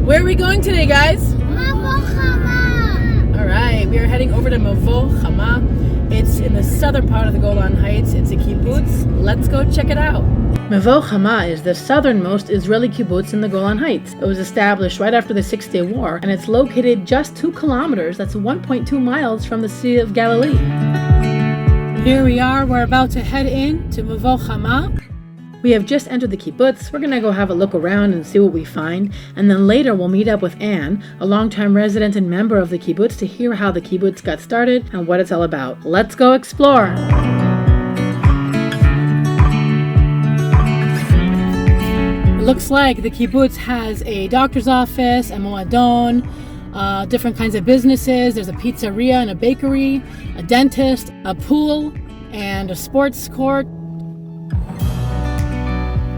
Where are we going today, guys? Mevo Hamma. All right, we are heading over to Mevo Hamma. It's in the southern part of the Golan Heights. It's a kibbutz. Let's go check it out. Mevo Hamma is the southernmost Israeli kibbutz in the Golan Heights. It was established right after the Six-Day War, and it's located just 2 kilometers, that's 1.2 miles from the Sea of Galilee. Here we are, we're about to head in to Mevo Hamma. We have just entered the kibbutz. We're going to go have a look around and see what we find, and then later we'll meet up with Anne, a longtime resident and member of the kibbutz, to hear how the kibbutz got started and what it's all about. Let's go explore! It looks like the kibbutz has a doctor's office, a moadon, different kinds of businesses. There's a pizzeria and a bakery, a dentist, a pool, and a sports court.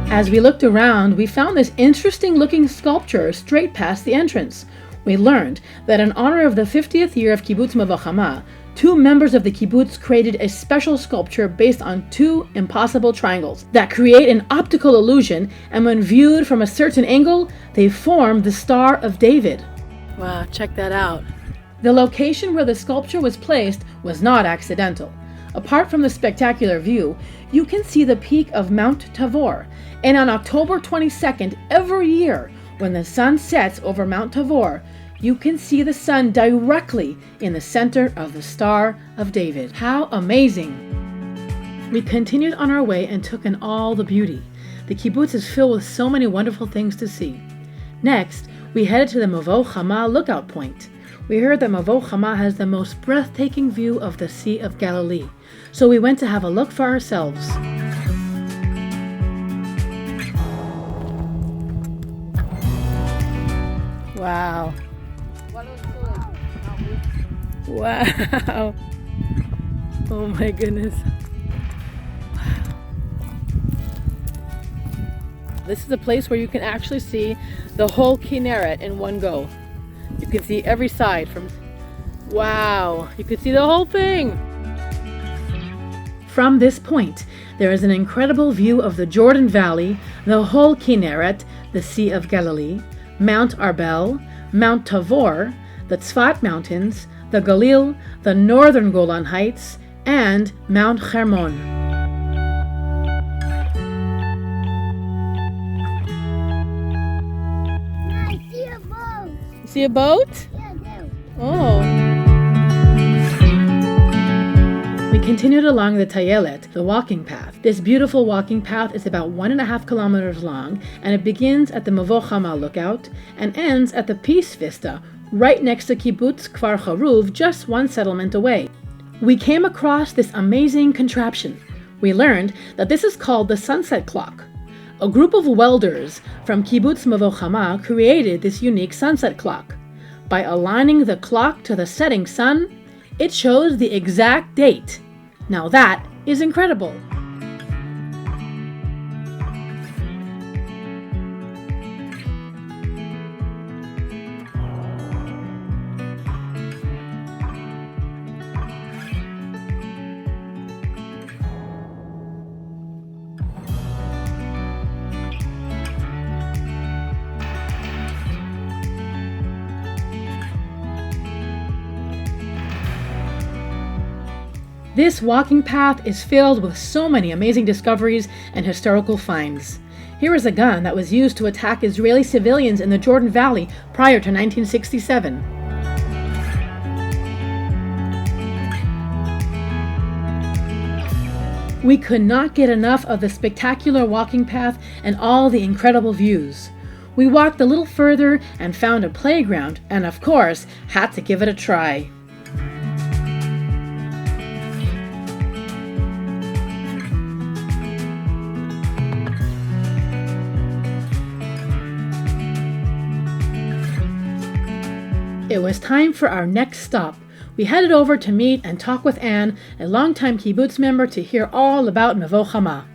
As we looked around, we found this interesting looking sculpture straight past the entrance. We learned that in honor of the 50th year of Kibbutz Mevo Hamma, 2 members of the kibbutz created a special sculpture based on 2 impossible triangles that create an optical illusion, and when viewed from a certain angle, they form the Star of David. Wow, check that out. The location where the sculpture was placed was not accidental. Apart from the spectacular view, you can see the peak of Mount Tabor, and on October 22nd every year, when the sun sets over Mount Tabor, you can see the sun directly in the center of the Star of David. How amazing! We continued on our way and took in all the beauty. The kibbutz is filled with so many wonderful things to see. Next, we headed to the Mevo Hamma lookout point. We heard that Mevo Hamma has the most breathtaking view of the Sea of Galilee, so we went to have a look for ourselves. Wow. Wow. Oh my goodness. Wow. This is a place where you can actually see the whole Kinneret in one go. You can see every side from... Wow. You can see the whole thing. From this point, there is an incredible view of the Jordan Valley, the whole Kinneret, the Sea of Galilee, Mount Arbel, Mount Tabor, the Tzfat Mountains, the Galil, the northern Golan Heights, and Mount Hermon. I see a boat. See a boat? Yeah, I do. Oh. We continued along the Tayelet, the walking path. This beautiful walking path is about 1.5 kilometers long, and it begins at the Mevo Hamma lookout and ends at the Peace Vista, right next to Kibbutz Kfar Haruv, just 1 settlement away. We came across this amazing contraption. We learned that this is called the sunset clock. A group of welders from Kibbutz Mevo Hamma created this unique sunset clock. By aligning the clock to the setting sun, it shows the exact date. Now that is incredible. This walking path is filled with so many amazing discoveries and historical finds. Here is a gun that was used to attack Israeli civilians in the Jordan Valley prior to 1967. We could not get enough of the spectacular walking path and all the incredible views. We walked a little further and found a playground, and of course, had to give it a try. It was time for our next stop. We headed over to meet and talk with Anne, a longtime kibbutz member, to hear all about Mevo Hamma.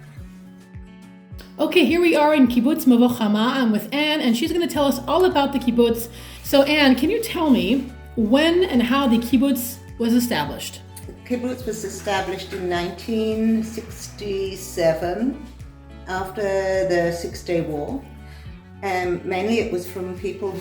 Okay, here we are in Kibbutz Mevo Hamma. I'm with Anne, and she's going to tell us all about the kibbutz. So Anne, can you tell me when and how the kibbutz was established? The kibbutz was established in 1967 after the Six-Day War. Mainly it was from people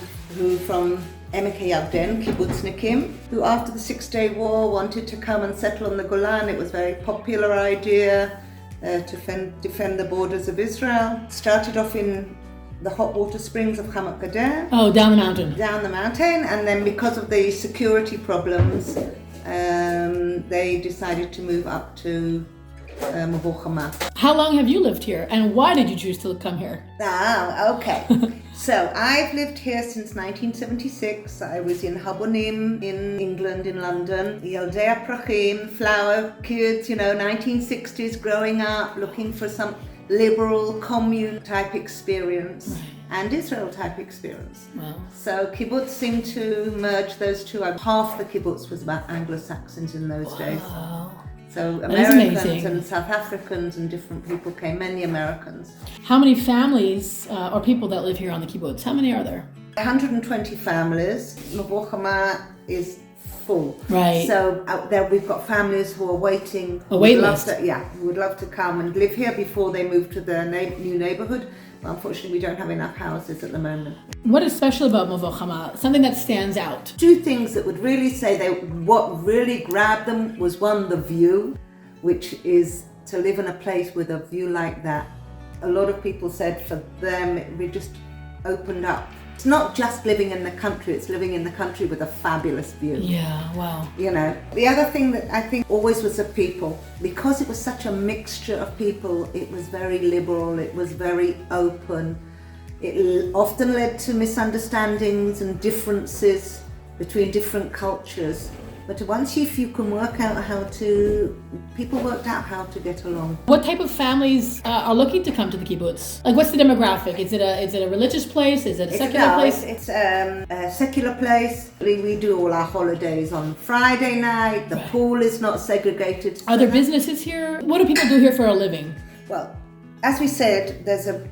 from Emek Yarden, Kibbutznikim, who after the Six-Day War wanted to come and settle on the Golan. It was a very popular idea to defend the borders of Israel. Started off in the hot water springs of Hamat Gader. Oh, down the mountain. Down the mountain, and then because of the security problems, they decided to move up to Mevo Hamma. How long have you lived here, and why did you choose to come here? Okay. So I've lived here since 1976. I was in Habonim in England, in London. Yaldei Aprachim, flower kids, 1960s, growing up, looking for some liberal commune type experience. Right. And Israel type experience. Wow. So kibbutz seemed to merge those two. Half the kibbutz was about Anglo-Saxons in those days. So Americans and South Africans and different people came, many Americans. How many families or people that live here on the kibbutz? How many are there? 120 families. Mevo Hamma is full. Right. So out there we've got families who are waiting. A wait list. Who would love to come and live here before they move to their new neighborhood. But unfortunately, we don't have enough houses at the moment. What is special about Mevo Hamma? Something that stands out? Two things that would really say what really grabbed them was one, the view, which is to live in a place with a view like that. A lot of people said for them, it just opened up. It's not just living in the country, it's living in the country with a fabulous view. Yeah, wow. The other thing that I think always was the people. Because it was such a mixture of people, it was very liberal, it was very open. It often led to misunderstandings and differences between different cultures. But once if you can work out people worked out how to get along. What type of families are looking to come to the kibbutz? Like, what's the demographic? Is it a religious place? Is it a secular place? It's a secular place. We do all our holidays on Friday night. The pool is not segregated. Are there businesses here? What do people do here for a living? Well, as we said, there's a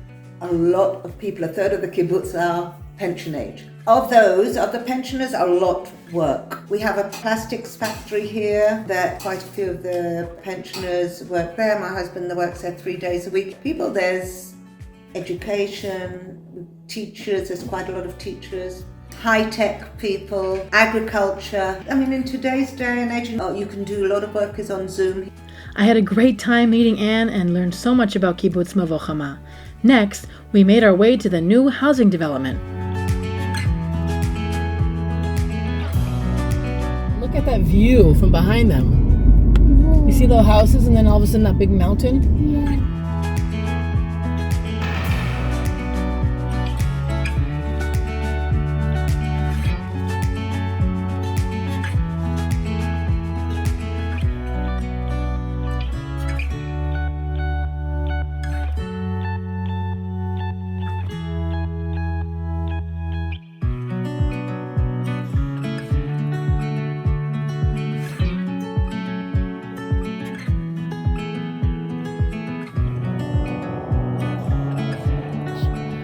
lot of people. A third of the kibbutz are pension age. Of the pensioners, a lot work. We have a plastics factory here that quite a few of the pensioners work there. My husband works there 3 days a week. There's education, teachers, there's quite a lot of teachers, high-tech people, agriculture. In today's day and age, you can do a lot of work is on Zoom. I had a great time meeting Anne and learned so much about Kibbutz Mevo Hamma. Next, we made our way to the new housing development. Look at that view from behind them. You see the houses and then all of a sudden that big mountain? Yeah.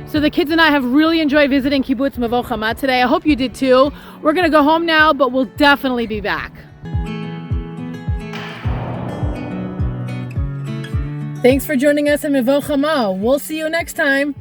So the kids and I have really enjoyed visiting Kibbutz Mevo Hamma today. I hope you did too. We're gonna go home now, but we'll definitely be back. Thanks for joining us in Mevo Hamma. We'll see you next time.